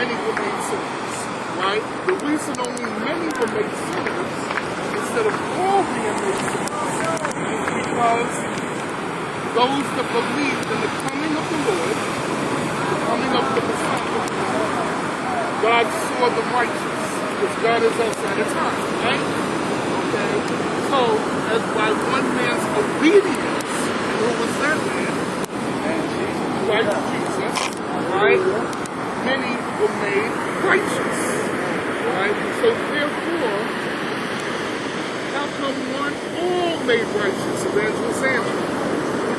many were made sinners, right? The reason only many were made sinners instead of all being made sinners is because those that believed in the coming of the Lord, the coming of the Messiah, God saw the righteous, because God is outside of time, right? Okay, so as by one man's obedience, and who was that man? Right, Jesus, right? Many were made righteous, right? So therefore, how come one all made righteous, Evangelist Angela?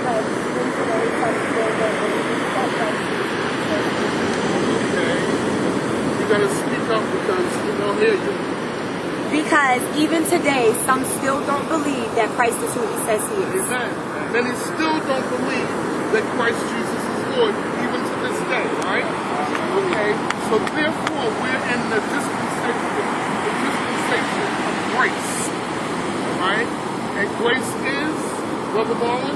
Because even today, some still don't believe that Christ is. Okay, you gotta speak up because we don't hear you. Because even today, some still don't believe that Christ is who he says he is. Amen. Many still don't believe that Christ Jesus is Lord, even to this day, right? Okay, so therefore we're in the dispensation of grace, right? And grace is, Brother Marlon,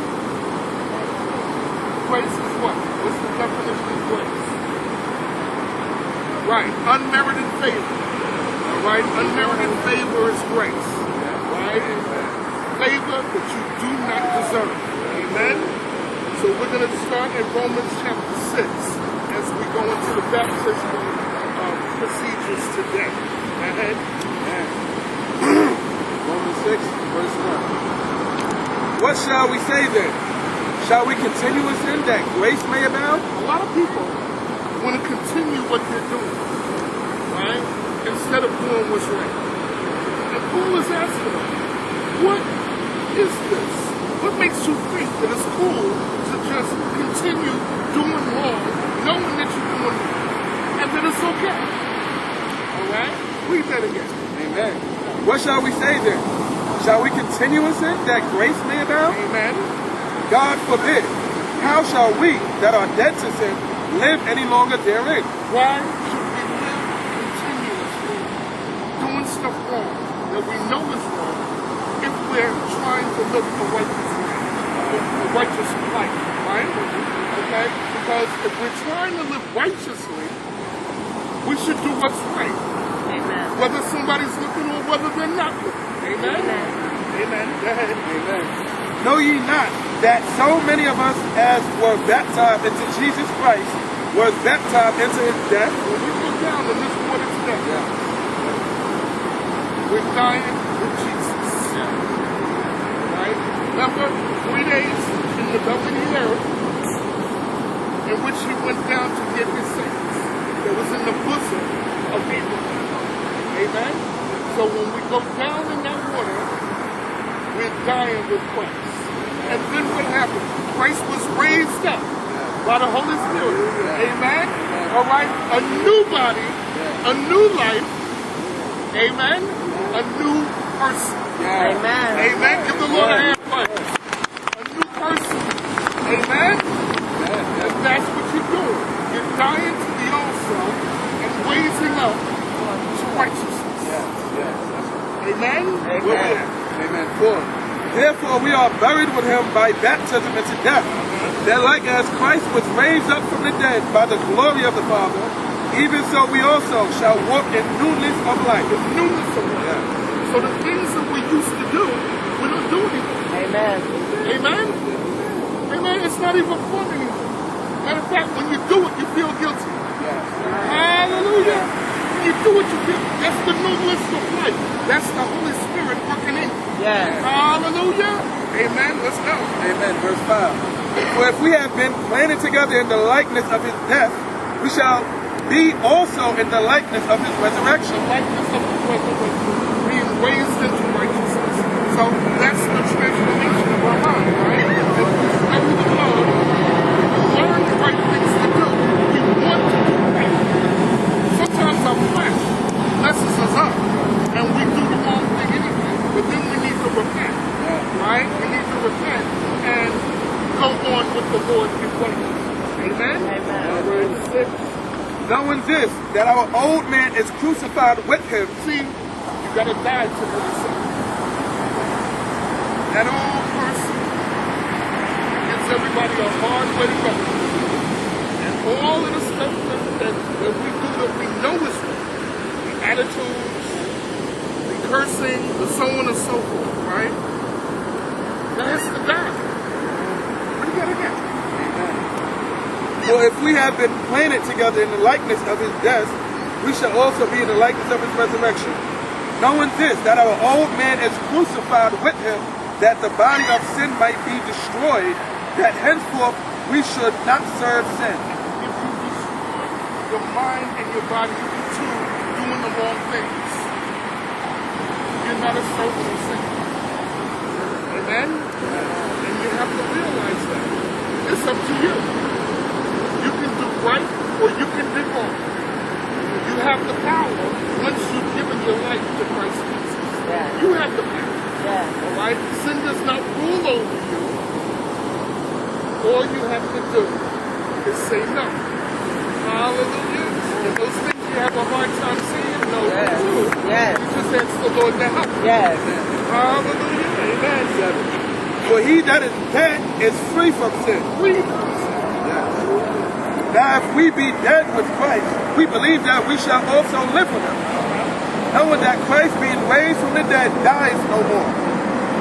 grace is what? What's the definition of grace? Right, unmerited favor. All right, unmerited favor is grace. Right? Favor that you do not deserve. Amen? So we're going to start in Romans chapter 6 as we go into the baptismal procedures today. Go ahead. Romans 6, verse 1. What shall we say then? Shall we continue in sin that grace may abound? A lot of people want to continue what they're doing, right? Instead of doing what's right. And Paul is asking them, what is this? What makes you think that it's cool to just continue doing wrong, knowing that you're doing wrong, and that it's okay? All right? Read that again. Amen. What shall we say then? Shall we continue in sin that grace may abound? Amen. God forbid. How shall we that are dead to sin live any longer therein? Why should we live continuously doing stuff wrong that we know is wrong if we're trying to live a righteous life, a righteous life, right? Okay? Because if we're trying to live righteously, we should do what's right. Amen. Whether somebody's looking or whether they're not looking. Amen? Amen. Go ahead. Amen. Know ye not that so many of us as were baptized into Jesus Christ was baptized into his death? When we go down in this water today, we're dying with Jesus. Right? Remember, 3 days in the belly of the earth in which he went down to get his saints. That was in the bosom of Abraham. Amen? So when we go down in that water, we're dying with Christ. And then what happened? Christ was raised up by the Holy Spirit. Amen? All right? A new body, a new life. Amen? A new person. Amen. Amen? Give the Lord a hand clap. A new person. Amen? And that's what you're doing. You're dying to the old self and raising up to righteousness. Amen? Amen. Amen. 4. Therefore we are buried with him by baptism into death, that like as Christ was raised up from the dead by the glory of the Father, even so we also shall walk in newness of life. Newness of life. So the things that we used to do, we don't do anymore. Amen. Amen? Amen? It's not even fun anymore. Matter of fact, when you do it, you feel guilty. Hallelujah. When you do it, you feel, that's the newness of life. That's the Holy Spirit working in you. Yes. Hallelujah. Amen. Let's go. Amen. Verse 5. For if we have been planted together in the likeness of his death, we shall be also in the likeness of his resurrection. The likeness of his resurrection, being raised into righteousness. So that's the transformation of our mind, right? If we study the Lord, we learn the right things to do. We want to do right. Sometimes our flesh messes us up, and we do the wrong thing anyway. But then we need to repent, right? We need to repent and go on with the Lord in faith. Amen? Amen. Knowing this, that our old man is crucified with him. See, you got to die to yourself. That old person gives everybody a hard way to go. And all of the stuff that we do that we no wisdom. The attitudes, the cursing, the so on and so forth, right? That has to die. What do you got again? For if we have been planted together in the likeness of his death, we shall also be in the likeness of his resurrection. Knowing this, that our old man is crucified with him, that the body of sin might be destroyed, that henceforth we should not serve sin. If you destroy your mind and your body to doing the wrong things, you're not a servant of sin. Amen? And you have to realize that. It's up to you. You can do right or you can do wrong. You have the power once you've given your life to Christ Jesus. Yeah. You have the power. Yeah. All right? Sin does not rule over you. All you have to do is say no. Hallelujah. And those things you have a hard time saying no Yes. to. Yes. You just ask the Lord to help you. Yes. Hallelujah. Amen. For he that is dead is free from sin. We Now if we be dead with Christ, we believe that we shall also live with him. Knowing that Christ being raised from the dead dies no more.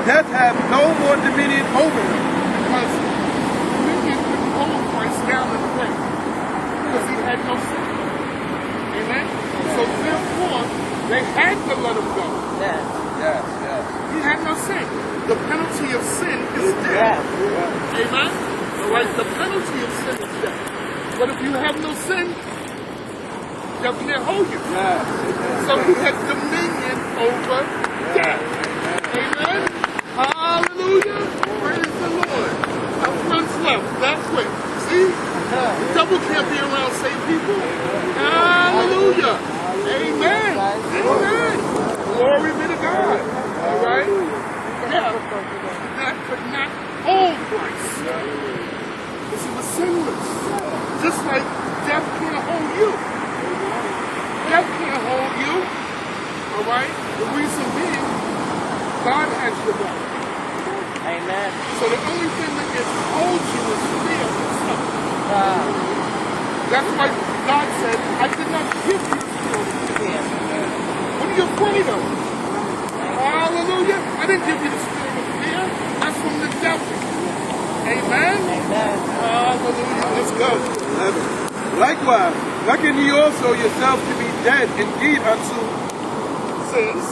Death hath no more dominion over him. because dominion couldn't hold Christ down in the grave because he had no sin. Amen. So therefore, they had to let him go. Yes. Yes, yes. He had no sin. The penalty of sin is death. Yes. Amen. All right. The penalty of sin is death. But if you have no sin, death can't hold you. Yes. So he had dominion over death. Amen. Hallelujah. Praise the Lord. Our friends left that quick. See? The devil can't be around saved people. Hallelujah. Amen. Amen. Glory be to God. All right? Yeah. That could not hold Christ. Because he was sinless. Just like death can't hold you. Death can't hold you. All right? The reason being, God has your back. Amen. So the only thing that can hold you is fear and suffering. That's why God said, I did not give you the spirit of fear. What are you afraid of? Hallelujah. I didn't give you the spirit of fear. That's from the devil. Amen? Amen. Hallelujah. Let's go. 11. Likewise, reckon ye also yourselves to be dead indeed unto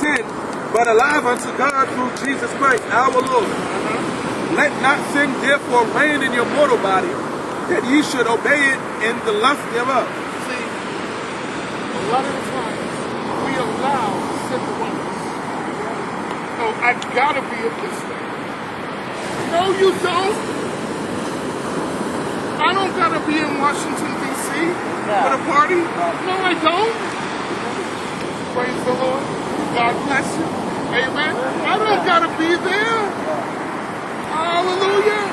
sin, but alive unto God through Jesus Christ our Lord. Let not sin therefore reign in your mortal body, that ye should obey it in the lust thereof. See, a lot of the times we allow sin to run us. No, I gotta be at this thing. No, you don't. I don't gotta be in Washington, D.C. for the party. No, I don't. Praise the Lord. God bless you. Amen. I don't gotta be there. Hallelujah.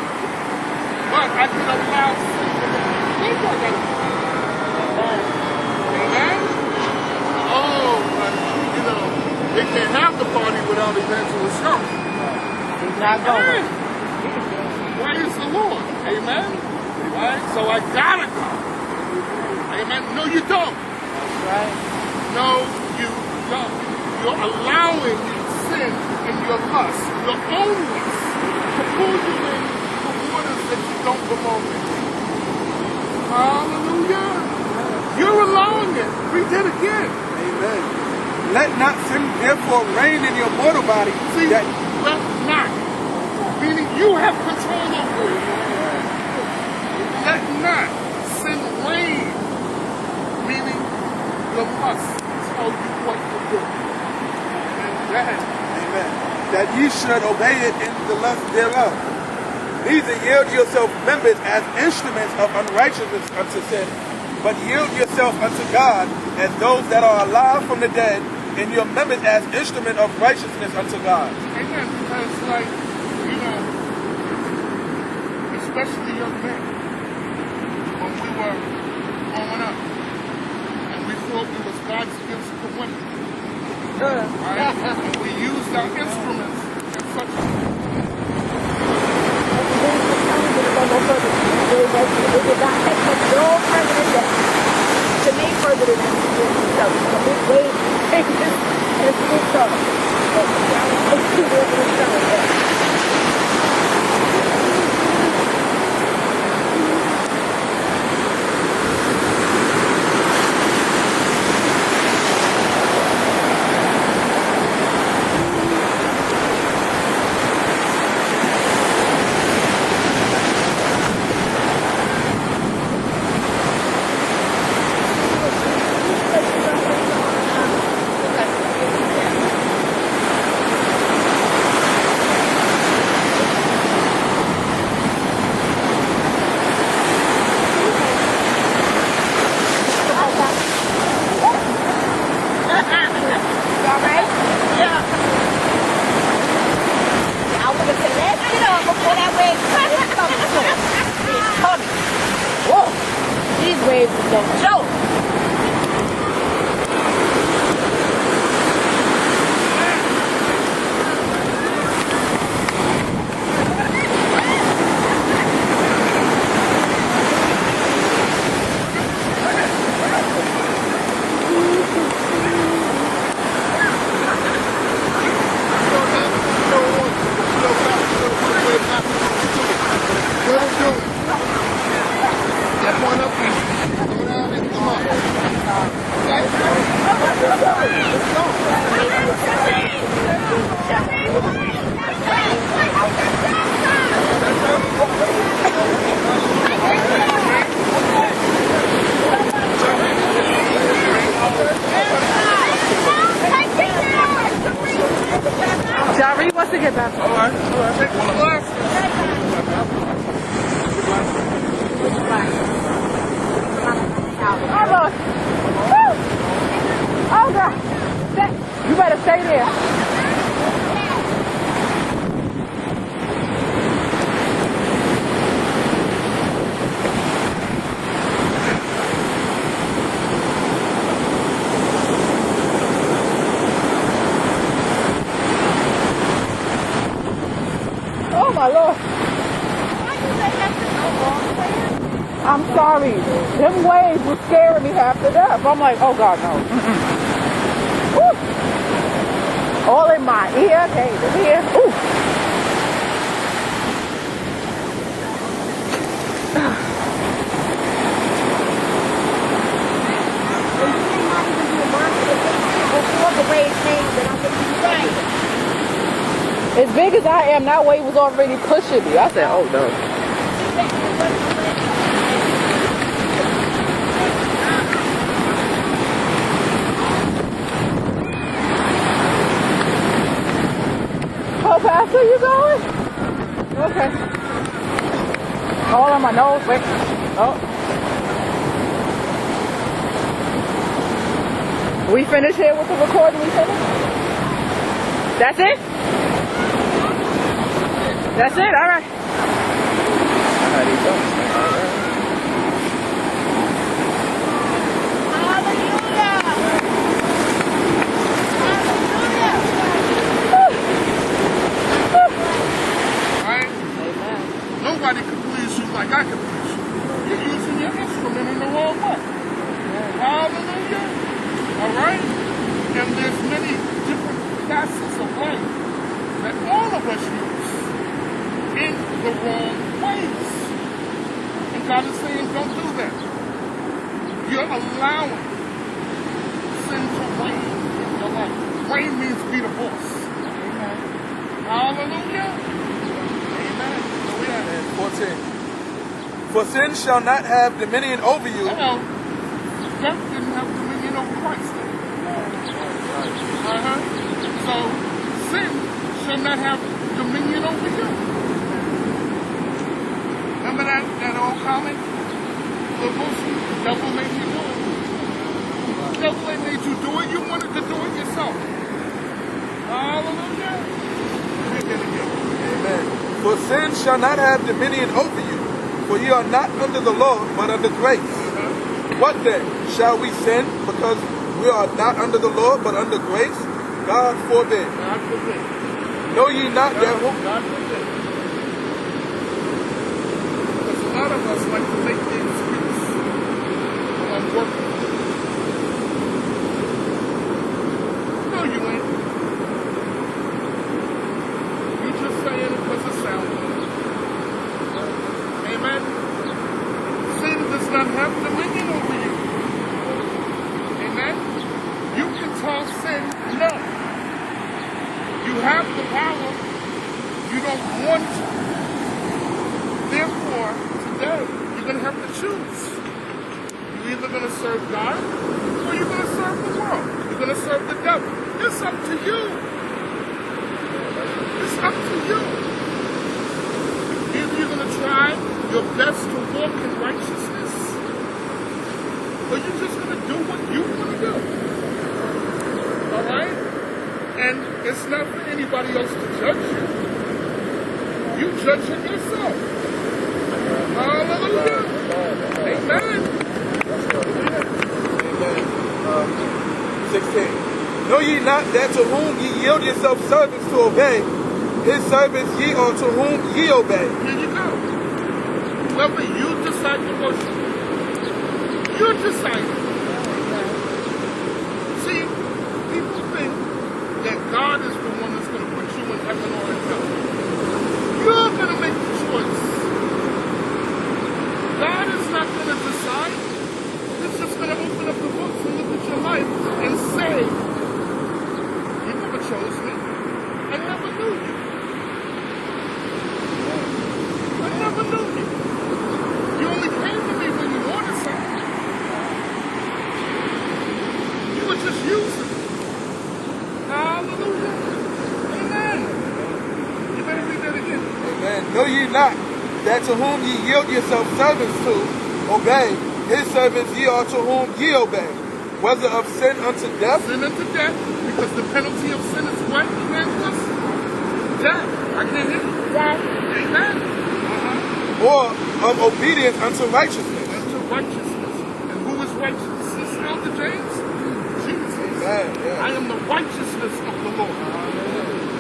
But I can allow sin to run me. Think I gotta be there. Amen. Oh, but you know, they can't have the party without Evangelist Young. He's not going. Praise the Lord. Amen. Right? So I gotta go. Amen. No, you don't. Right. No, you don't. You're allowing sin and your lust, your own lust, to pull you in to waters that you don't belong in. Hallelujah. You're allowing it. Read that again. Amen. Let not sin therefore reign in your mortal body. See, that let not. Meaning you have control over it. Let not sin reign. Meaning the lust tell you what to do. Amen. Amen. That ye should obey it in the lust thereof. Neither yield yourself members as instruments of unrighteousness unto sin, but yield yourself unto God as those that are alive from the dead, and your members as instrument of righteousness unto God. Amen. Because, like, you know, especially young men, when we were growing up, and we thought we was God's gifts to women, right? And we used our instruments in such a It did not take us no further than that. To me, further than that. a big wave take this big up. It's too big to show. Waves is no joke. Jari wants to get back. All right. Take one glass. Oh, Lord. Woo. Oh, God. You better stay there. Oh, my Lord. I'm sorry. Them waves were scaring me half to death. I'm like, oh God, no. Woo. All in my ear, came to here. Ooh. As big as I am, that wave was already pushing me. I said, oh no. How fast are you going? Okay. All on my nose. Wait. Oh. We finished here with the recording. We finished? That's it? That's it? All right. Nobody can please you like I can please you. You're using your instrument in the wrong way. Hallelujah. All right? And there's many different facets of life that all of us use in the wrong ways. And God is saying, don't do that. You're allowing sin to reign in your life. Reign means be the boss. Amen. Hallelujah. 14. For sin shall not have dominion over you. Death didn't have dominion over Christ. So sin shall not have dominion over you. Remember that old comic? The devil made you do it. The devil ain't made you do it. You wanted to do it yourself. Hallelujah. Amen. For sin shall not have dominion over you, for ye are not under the law, but under grace. What then? Shall we sin because we are not under the law, but under grace? God forbid. God forbid. Know ye not, therefore? God forbid. Because a lot of us like to make the excuse I'm working. doesn't have dominion over you. Amen? You can tell sin no. You have the power. You don't want to. Therefore, today, you're going to have to choose. You're either going to serve God or you're going to serve the world. You're going to serve the devil. It's up to you. It's up to you. Either you're going to try your best to walk in righteousness or you're just going to do what you want to do. All right? And it's not for anybody else to judge you. You judge it yourself. Hallelujah. Amen. Amen. 16. Know ye not that to whom ye yield yourselves servants to obey, his servants ye are to whom ye obey. Here you go. Whoever you decide to worship, you decide. See, people think that God is the one that's going to put you in heaven or in hell. You're going to make the choice. God is not going to decide. He's just going to open up the books and look at your life and say, you never chose me. I never knew you. I never knew you. You only came to me when you wanted something. You were just using me. Hallelujah. Amen. You better read that again. Amen. Know ye not that to whom ye yield yourselves servants to obey, his servants ye are to whom ye obey, whether of sin unto death, Sin unto death, because the penalty of sin is what? Evangelist? Death. I can't hear you. Amen. or of obedience unto righteousness. Unto righteousness. And who is righteousness, Elder James? Jesus. Amen. Yeah. I am the righteousness of the Lord.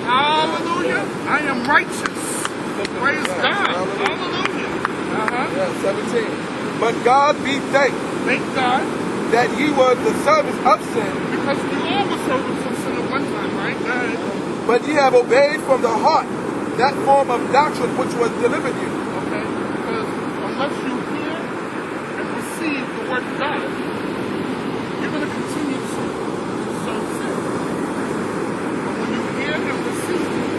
Hallelujah. I am righteous. Praise God. Hallelujah. Yeah, 17. But God be thanked Thank God. that ye were the servants of sin, Because we all were servants of sin at one time, right? Go ahead. but ye have obeyed from the heart that form of doctrine which was delivered you. Okay? Because unless you hear and receive the word of God, you're going to continue to serve sin. But when you hear and receive it,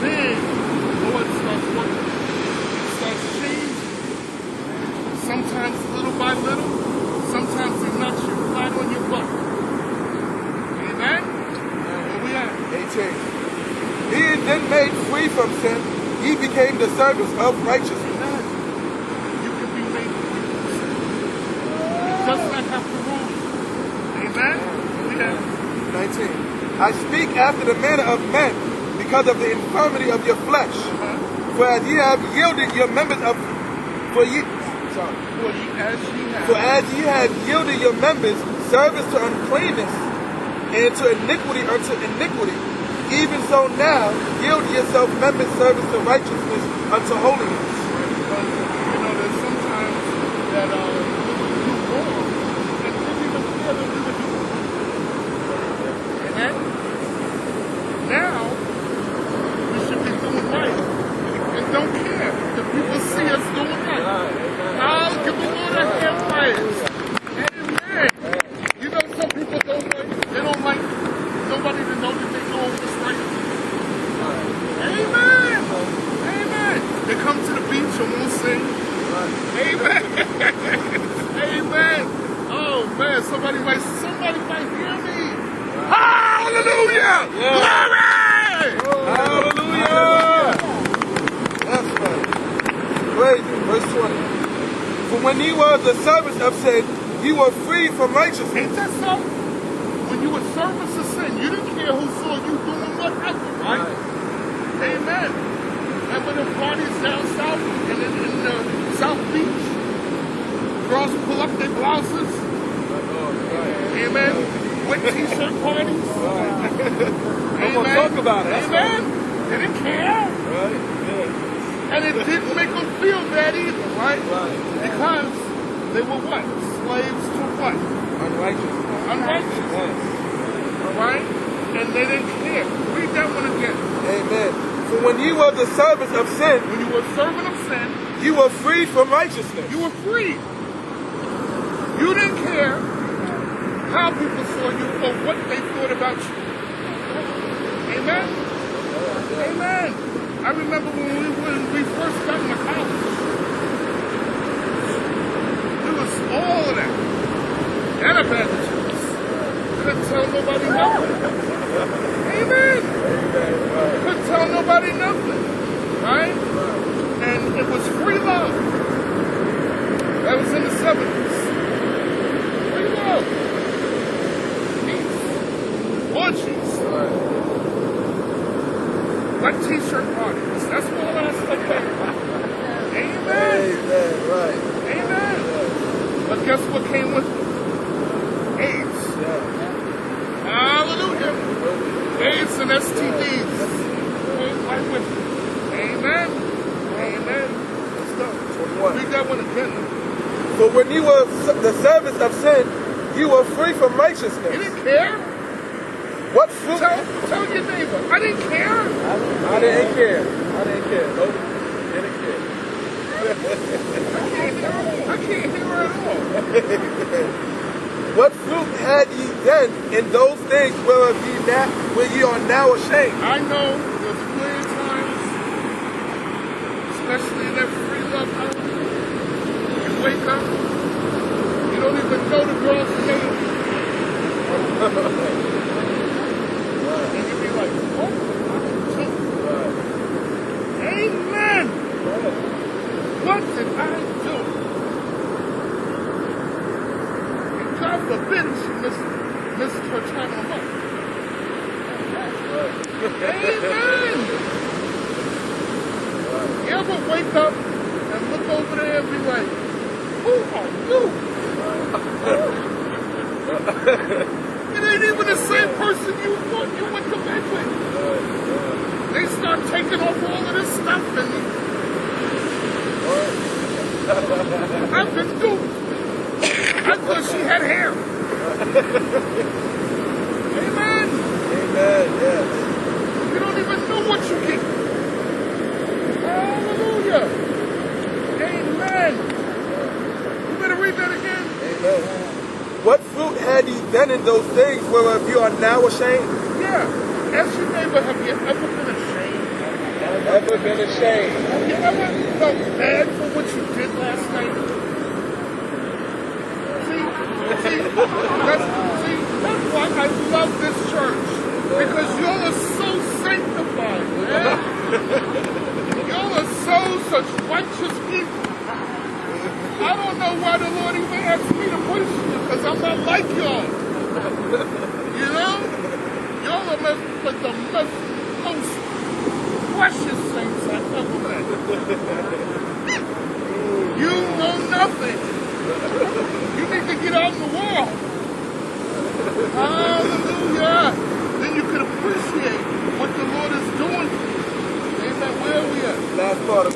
then the Lord starts working. It starts changing. Sometimes little by little, sometimes He knocks you flat on your butt. Amen? Where we at? 18. Being then made free from sin, ye became the servants of righteousness. Amen. You can be made free from sin. It does not have to rule you. Amen? Yeah. 19. I speak after the manner of men, because of the infirmity of your flesh. For as ye have yielded your members of, for ye, sorry. For as ye have yielded your members service to uncleanness, and to iniquity unto iniquity, even so now yield yourself members service to righteousness unto holiness. You know, there's sometimes that we do wrong and didn't even care that we were doing it. Amen? Now, we should be doing right and don't care if people see us doing right. I'll give the Lord a hand praise. Amen. You know, some people they don't like nobody to know that they know what's right. Amen. Amen. They come to the beach and won't sing. Amen. Amen. Oh man, somebody might hear me. Hallelujah! Glory! Hallelujah! That's right. Praise you. Verse 20. For when ye were the servants of sin, ye were free from righteousness. Ain't that so? When you were servants of sin, you didn't care who saw you doing whatever, right? Amen. And when the parties down south and in the South Beach, girls pull up their blouses. Amen. With t-shirt parties. I'm gonna talk about it. That's Amen. They didn't care. Right? Yeah. And it didn't make them feel bad either, right? Because they were what? Slaves to what? Unrighteousness. Unrighteousness. All right? And they didn't care. Read that one again. Amen. For when ye were the servants of sin, When you were a servant of sin, You were free from righteousness. You were free. You didn't care how people saw you or what they thought about you. Amen? Amen. I remember when we first got into college. It was all of that. And advantages. Couldn't tell nobody nothing. Amen. Couldn't tell nobody nothing. Right? And it was free love. That was in the 70s. Free love. Peace. Orgies. Like t-shirt parties. That's all that stuff there. Amen. Amen. Right. Amen. But guess what came with it? AIDS. Hallelujah. AIDS and STDs. Came right with it. Amen. Amen. Let's go. 21. Read that one again. For when you were the servants of sin, you were free from righteousness. You didn't care? What fruit? Tell your neighbor, I didn't care. I didn't care. I didn't care. Nope. Didn't care. I can't hear her at all. What fruit had ye then in those things whereof ye are now ashamed? I know there's plenty of times, especially in that free love hour, you wake up, you don't even know the girl's name. And you be like, what? Amen. What did I do? And God forbid if she missed her time of month. Amen. You ever wake up and look over there and be like, who are you? It ain't even the same person you thought you went to bed with. They start taking off all of this stuff and I've been duped. I thought she had hair. Amen. Amen. Yes. You don't even know what you get. Hallelujah. Amen. You better read that again. Amen. What fruit had ye then in those things whereof you are now ashamed? Yeah. Ask your neighbor, have you ever been ashamed? Ever been ashamed? Have you ever felt bad for what you did last night? See, that's why I love this church. Because y'all are so sanctified, man. Y'all are such righteous people. I don't know why the Lord even asked me to preach you, because I'm not like y'all. You know? Y'all are the most precious saints I've ever met. You know nothing. You need to get out in the world. Hallelujah. Then you can appreciate what the Lord is doing. Amen. Where are we at? Last part of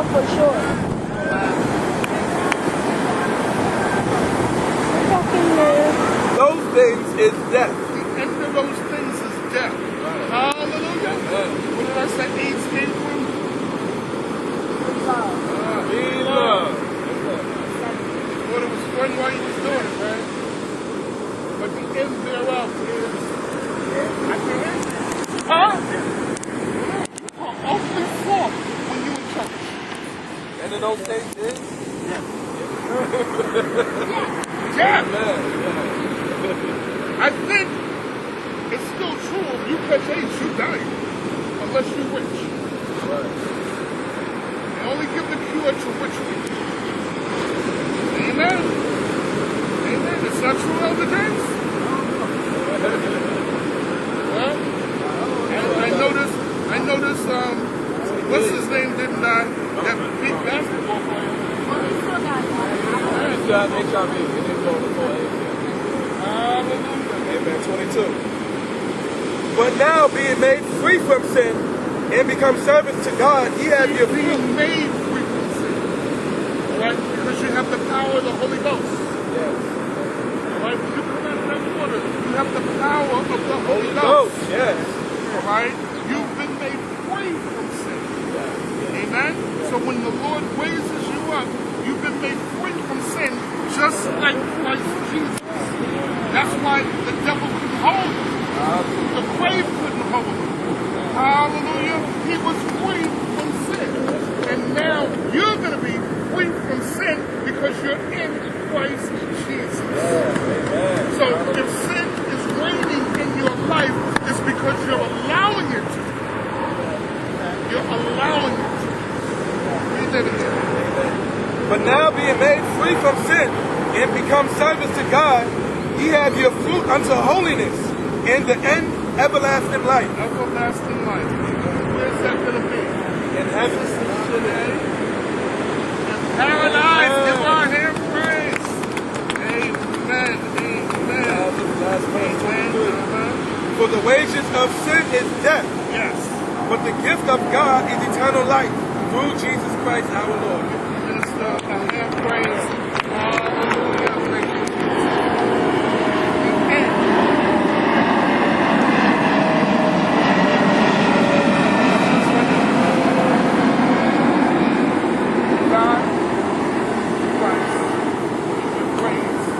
never for sure. Fucking man. Those things is death. The end of those things is death. Hallelujah. What did I say? AIDS came from? Well, it was fun while he was doing it, man. But the end thereof is... I can't hear you. Huh? You are awfully soft when you in church. And in those things is? Yeah. I think it's still true. If you catch AIDS, you die. Unless you're rich. They only give the cure to rich people. Amen. Amen. It's not true, Elder James? Well, I noticed, what's his name didn't die? That big basketball player. Hallelujah. Amen. 22. But now being made free from sin and become servants to God, ye have your being made free from sin. Right? Because you have the power of the Holy Ghost. Yes. Right? When you come out of that water, you have the power of the Holy Ghost. Yes. Alright? You've been made free from sin. Amen? So when the Lord raises you up, you've been made free from sin just like Christ Jesus. That's why the devil couldn't hold him. The grave couldn't hold him. Hallelujah. He was free from sin. And now you're going to be free from sin because you're in Christ Jesus. So if sin is reigning in your life, it's because you're allowing it to. You're allowing it to. Read that again. But now being made free from sin and become servants to God, ye have your fruit unto holiness, and the end everlasting life. Everlasting life. Where's that going to be? In heaven. Today. In paradise. Give our hand praise. Amen. Amen. Amen. For the wages of sin is death. Yes. But the gift of God is eternal life through Jesus Christ our Lord. Minister, a hand praise. Hallelujah. Thank you, Jesus. God, Christ, you're raised.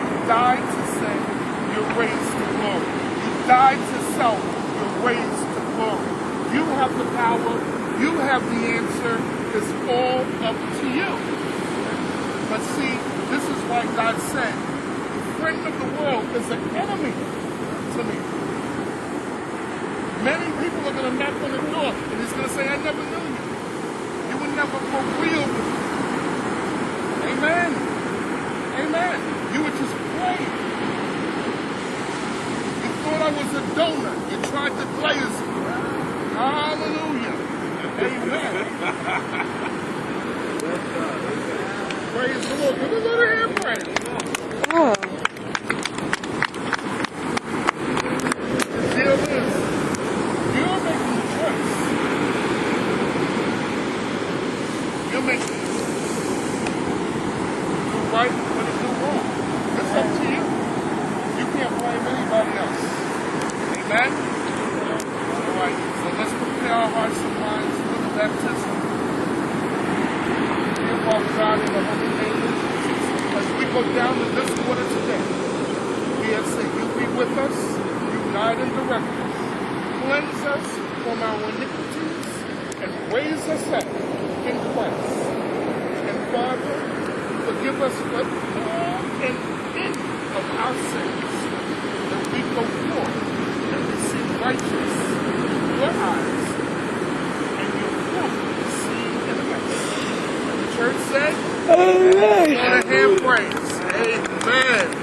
You died to sin, you're raised to glory. You died to self, you're raised to glory. You have the power, you have the answer, it's all up to you. But see, this is why God said, the friend of the world is an enemy to me. Many people are going to knock on the door and he's going to say, I never knew you. You were never for real with me. Amen. Amen. You were just playing. You thought I was a donor. You tried to glaze me. Hallelujah. Amen. Praise the Lord. Give a little hand praise. Oh. The deal is, you're making the choice. You're making it. Do right or to do wrong. It's up to you. You can't blame anybody else. Amen? All right. So let's prepare our hearts and minds for the baptism. Dear Father God, in the holy name of Jesus, as we go down to this water today, we ask that you be with us, you guide and direct us, cleanse us from our iniquities, and raise us up in Christ. And Father, forgive us for all and any of our sins, that we go forth and receive righteous in your eyes, and your fruit seen in us. And the church said, Amen. on a hand praise. Amen.